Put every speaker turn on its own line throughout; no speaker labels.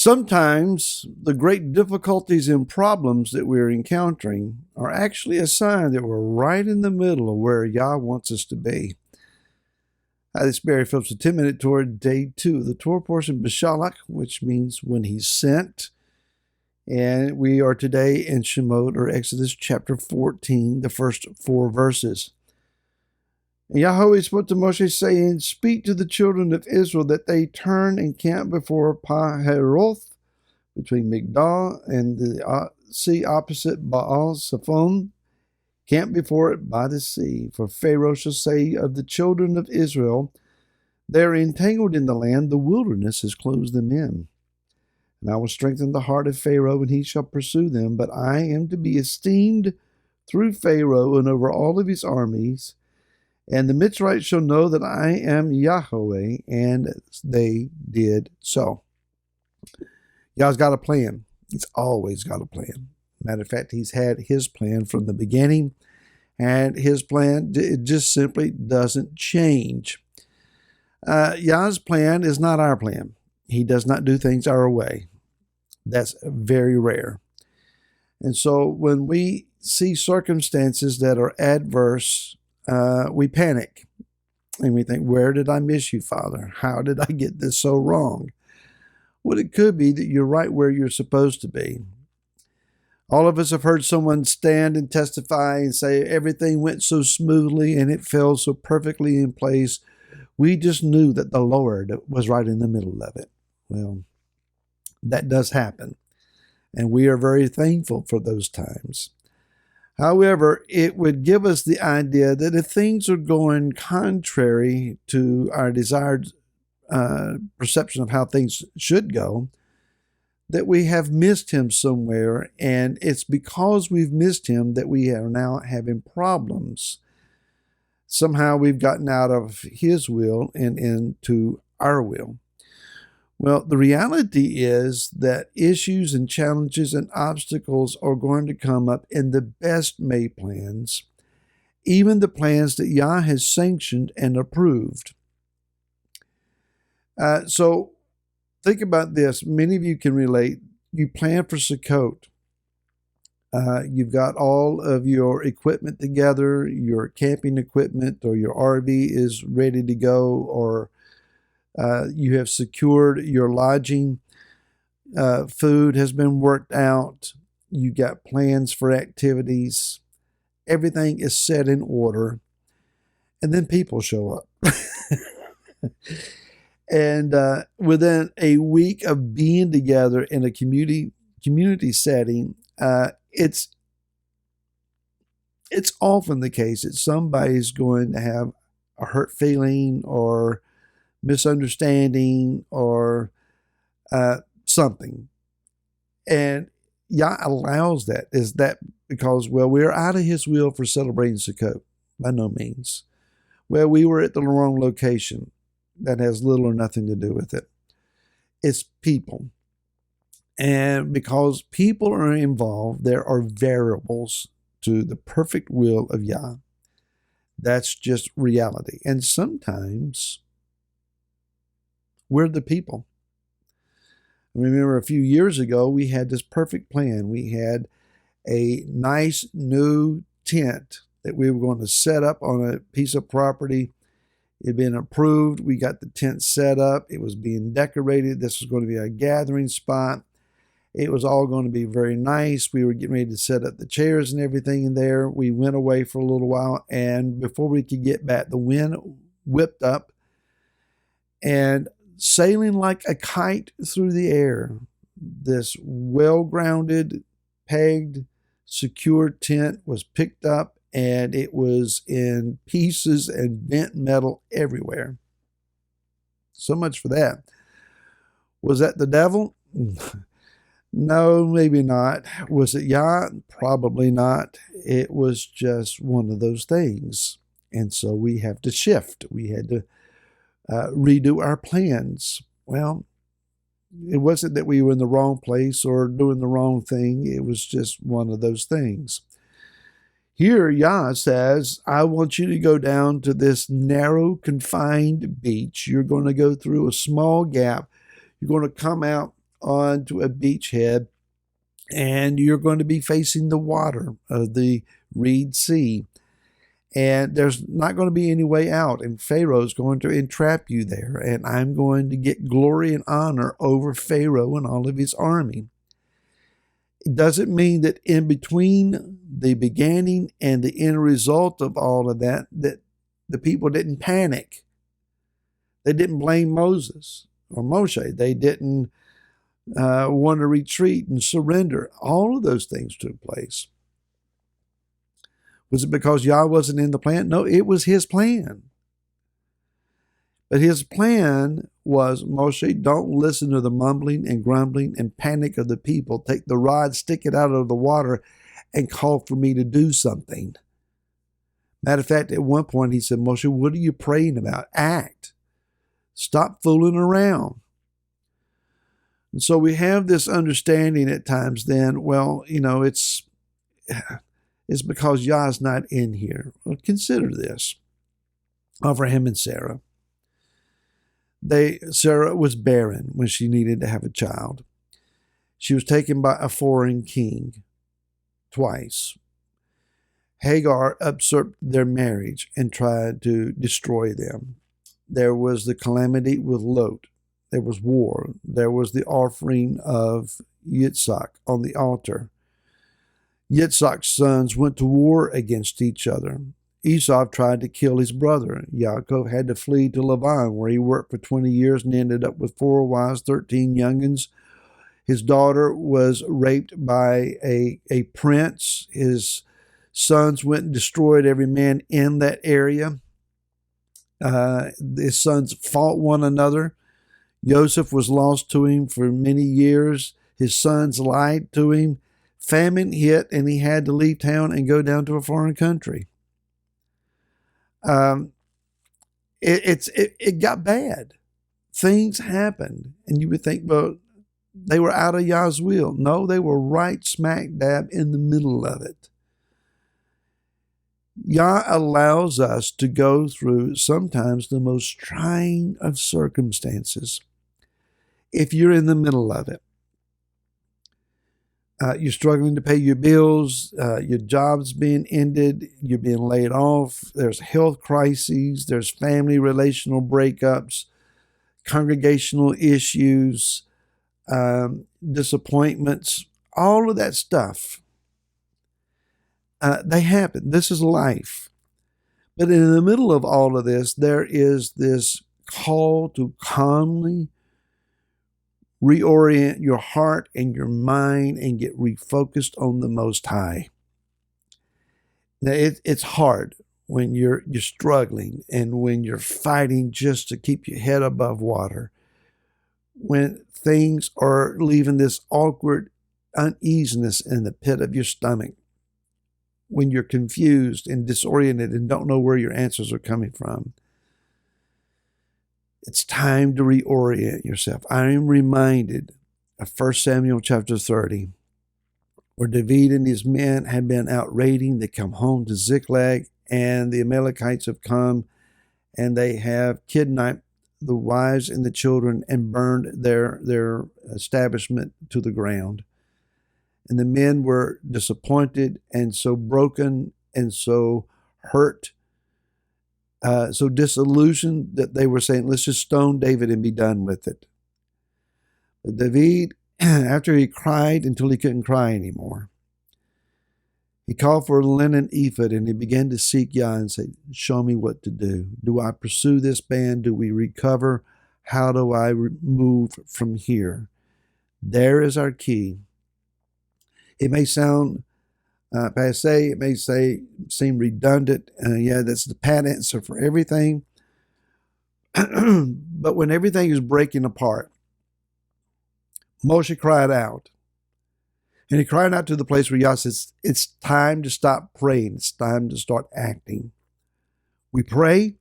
Sometimes the great difficulties and problems that we're encountering are actually a sign that we're right in the middle of where Yah wants us to be. Hi, this is Barry Phillips with 10-Minute Torah, Day 2 of the Torah portion, B'Shalach, which means when He's sent. And we are today in Shemot, or Exodus chapter 14, the first 4 verses. And Yahweh spoke to Moshe, saying, "Speak to the children of Israel that they turn and camp before Paheroth, between Migdal and the sea opposite Baal Zephon. Camp before it by the sea. For Pharaoh shall say of the children of Israel, they are entangled in the land, the wilderness has closed them in. And I will strengthen the heart of Pharaoh, and he shall pursue them. But I am to be esteemed through Pharaoh and over all of his armies. And the Mitzrites shall know that I am Yahweh," and they did so. Yah's got a plan. He's always got a plan. Matter of fact, He's had His plan from the beginning, and His plan, it just simply doesn't change. Yah's plan is not our plan. He does not do things our way. That's very rare. And so when we see circumstances that are adverse, we panic and we think, where did I miss you, Father? How did I get this so wrong? Well, it could be that you're right where you're supposed to be. All of us have heard someone stand and testify and say everything went so smoothly and it fell so perfectly in place. We just knew that the Lord was right in the middle of it. Well, that does happen, and we are very thankful for those times. However, it would give us the idea that if things are going contrary to our desired perception of how things should go, that we have missed Him somewhere, and it's because we've missed Him that we are now having problems. Somehow we've gotten out of His will and into our will. Well, the reality is that issues and challenges and obstacles are going to come up in the best made plans, even the plans that Yah has sanctioned and approved. So think about this. Many of you can relate. You plan for Sukkot. You've got all of your equipment together, your camping equipment, or your RV is ready to go, or you have secured your lodging. Food has been worked out. You got plans for activities. Everything is set in order. And then people show up. And within a week of being together in a community setting, it's often the case that somebody's going to have a hurt feeling or misunderstanding or something. And Yah allows that. Is that because, well, we're out of His will for celebrating Sukkot? By no means. Well, we were at the wrong location. That has little or nothing to do with it. It's people. And because people are involved, there are variables to the perfect will of Yah. That's just reality. And sometimes we're the people. I remember a few years ago, we had this perfect plan. We had a nice new tent that we were going to set up on a piece of property. It had been approved. We got the tent set up. It was being decorated. This was going to be a gathering spot. It was all going to be very nice. We were getting ready to set up the chairs and everything in there. We went away for a little while, and before we could get back, the wind whipped up, and sailing like a kite through the air, this well-grounded, pegged, secure tent was picked up, and it was in pieces and bent metal everywhere. So much for that. Was that the devil? No, maybe not. Was it Yah? Probably not. It was just one of those things. And so we have to shift. We had to redo our plans. Well, it wasn't that we were in the wrong place or doing the wrong thing. It was just one of those things. Here, Yah says, I want you to go down to this narrow, confined beach. You're going to go through a small gap. You're going to come out onto a beachhead, and you're going to be facing the water of the Reed Sea. And there's not going to be any way out. And Pharaoh's going to entrap you there. And I'm going to get glory and honor over Pharaoh and all of his army. It doesn't mean that in between the beginning and the end result of all of that, that the people didn't panic. They didn't blame Moses or Moshe. They didn't want to retreat and surrender. All of those things took place. Was it because Yah wasn't in the plan? No, it was his plan. But his plan was, Moshe, don't listen to the mumbling and grumbling and panic of the people. Take the rod, stick it out of the water, and call for me to do something. Matter of fact, at one point he said, Moshe, what are you praying about? Act. Stop fooling around. And so we have this understanding at times then, well, it's because Yah's not in here. Well, consider this. Abraham and Sarah. Sarah was barren when she needed to have a child. She was taken by a foreign king twice. Hagar usurped their marriage and tried to destroy them. There was the calamity with Lot. There was war. There was the offering of Yitzhak on the altar. Yitzhak's sons went to war against each other. Esau tried to kill his brother. Yaakov had to flee to Laban, where he worked for 20 years and ended up with 4 wives, 13 youngins. His daughter was raped by a prince. His sons went and destroyed every man in that area. His sons fought one another. Joseph was lost to him for many years. His sons lied to him. Famine hit, and he had to leave town and go down to a foreign country. It got bad. Things happened, and you would think, well, they were out of Yah's will. No, they were right smack dab in the middle of it. Yah allows us to go through sometimes the most trying of circumstances. If you're in the middle of it, you're struggling to pay your bills, your job's being ended, you're being laid off, there's health crises, there's family relational breakups, congregational issues, disappointments, all of that stuff. They happen. This is life. But in the middle of all of this, there is this call to calmly reorient your heart and your mind and get refocused on the Most High. Now, it's hard when you're struggling and when you're fighting just to keep your head above water. When things are leaving this awkward uneasiness in the pit of your stomach. When you're confused and disoriented and don't know where your answers are coming from. It's time to reorient yourself. I am reminded of 1 Samuel chapter 30, where David and his men have been out raiding. They come home to Ziklag, and the Amalekites have come, and they have kidnapped the wives and the children and burned their establishment to the ground. And the men were disappointed and so broken and so hurt, so disillusioned that they were saying, let's just stone David and be done with it. But David, after he cried until he couldn't cry anymore, he called for a linen ephod and he began to seek Yah and say, show me what to do. Do I pursue this band? Do we recover? How do I move from here? There is our key. It may sound passé, it may seem redundant. Yeah, that's the pat answer for everything. But when everything is breaking apart, Moshe cried out. And he cried out to the place where Yah says, it's time to stop praying. It's time to start acting. We pray,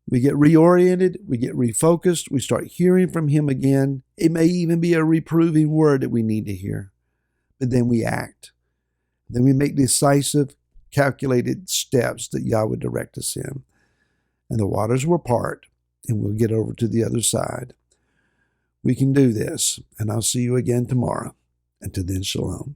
we get reoriented, we get refocused, we start hearing from him again. It may even be a reproving word that we need to hear. But then we act. Then we make decisive, calculated steps that Yah would direct us in. And the waters will part, and we'll get over to the other side. We can do this, and I'll see you again tomorrow. Until then, shalom.